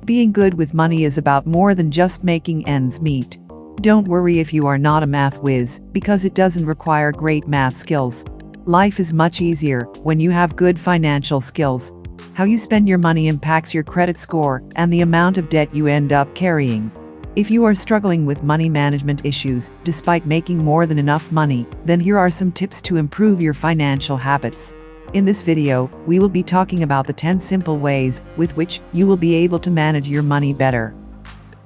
Being good with money is about more than just making ends meet. Don't worry if you are not a math whiz, because it doesn't require great math skills. Life is much easier when you have good financial skills. How you spend your money impacts your credit score and the amount of debt you end up carrying. If you are struggling with money management issues despite making more than enough money, then here are some tips to improve your financial habits. In this video, we will be talking about the 10 simple ways with which you will be able to manage your money better.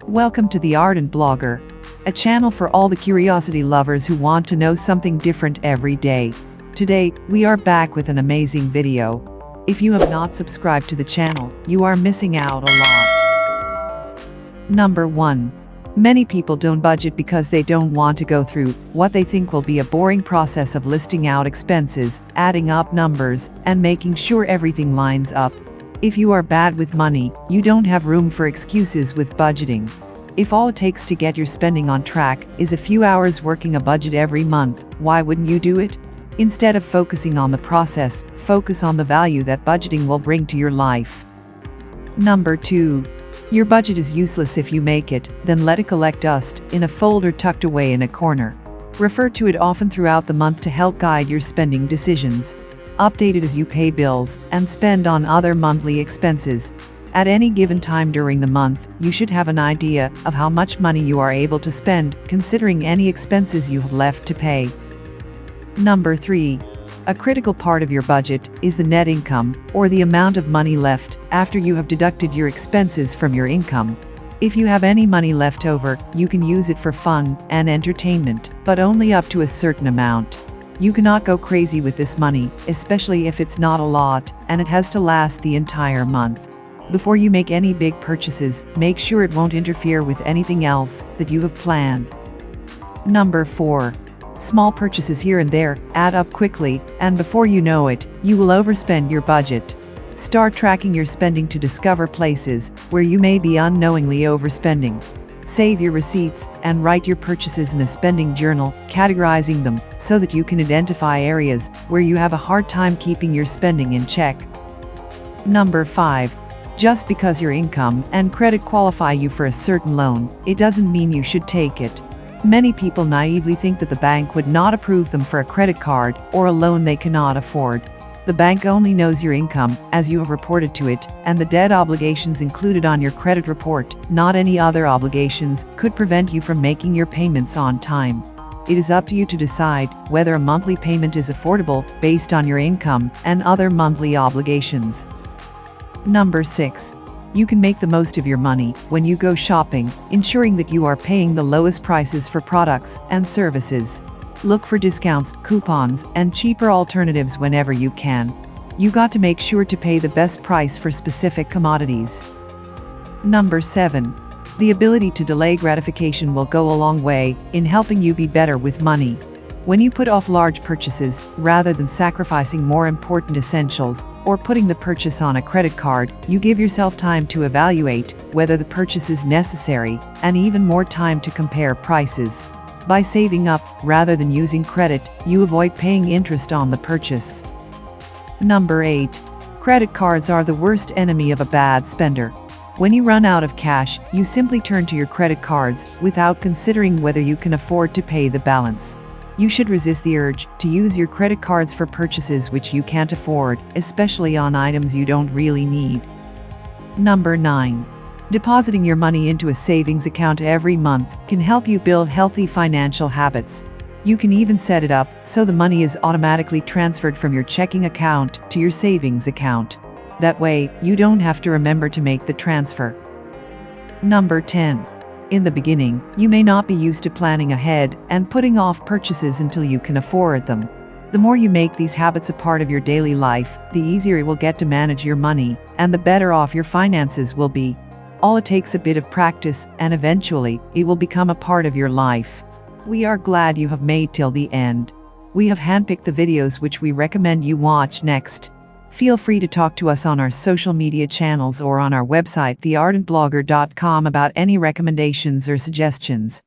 Welcome to the Ardent Blogger, a channel for all the curiosity lovers who want to know something different every day. Today, we are back with an amazing video. If you have not subscribed to the channel, you are missing out a lot. Number 1. Many people don't budget because they don't want to go through what they think will be a boring process of listing out expenses, adding up numbers, and making sure everything lines up. If you are bad with money, you don't have room for excuses with budgeting. If all it takes to get your spending on track is a few hours working a budget every month, why wouldn't you do it? Instead of focusing on the process, focus on the value that budgeting will bring to your life. Number 2. Your budget is useless if you make it, then let it collect dust in a folder tucked away in a corner. Refer to it often throughout the month to help guide your spending decisions. Update it as you pay bills and spend on other monthly expenses. At any given time during the month, you should have an idea of how much money you are able to spend, considering any expenses you have left to pay. Number 3. A critical part of your budget is the net income, or the amount of money left after you have deducted your expenses from your income. If you have any money left over, you can use it for fun and entertainment, but only up to a certain amount. You cannot go crazy with this money, especially if it's not a lot and it has to last the entire month. Before you make any big purchases, make sure it won't interfere with anything else that you have planned. Number 4. Small purchases here and there add up quickly, and before you know it, you will overspend your budget. Start tracking your spending to discover places where you may be unknowingly overspending. Save your receipts and write your purchases in a spending journal, categorizing them so that you can identify areas where you have a hard time keeping your spending in check. Number 5. Just because your income and credit qualify you for a certain loan, it doesn't mean you should take it. Many people naively think that the bank would not approve them for a credit card or a loan they cannot afford. The bank only knows your income, as you have reported to it, and the debt obligations included on your credit report, not any other obligations, could prevent you from making your payments on time. It is up to you to decide whether a monthly payment is affordable based on your income and other monthly obligations. Number 6. You can make the most of your money when you go shopping, ensuring that you are paying the lowest prices for products and services. Look for discounts, coupons, and cheaper alternatives whenever you can. You got to make sure to pay the best price for specific commodities. Number 7. The ability to delay gratification will go a long way in helping you be better with money. When you put off large purchases, rather than sacrificing more important essentials or putting the purchase on a credit card, you give yourself time to evaluate whether the purchase is necessary and even more time to compare prices. By saving up rather than using credit, you avoid paying interest on the purchase. Number 8. Credit cards are the worst enemy of a bad spender. When you run out of cash, you simply turn to your credit cards without considering whether you can afford to pay the balance. You should resist the urge to use your credit cards for purchases which you can't afford, especially on items you don't really need. Number 9. Depositing your money into a savings account every month can help you build healthy financial habits. You can even set it up so the money is automatically transferred from your checking account to your savings account. That way, you don't have to remember to make the transfer. Number 10. In the beginning, you may not be used to planning ahead and putting off purchases until you can afford them. The more you make these habits a part of your daily life, the easier it will get to manage your money, and the better off your finances will be. All it takes a bit of practice, and eventually, it will become a part of your life. We are glad you have made till the end. We have handpicked the videos which we recommend you watch next. Feel free to talk to us on our social media channels or on our website theardentblogger.com about any recommendations or suggestions.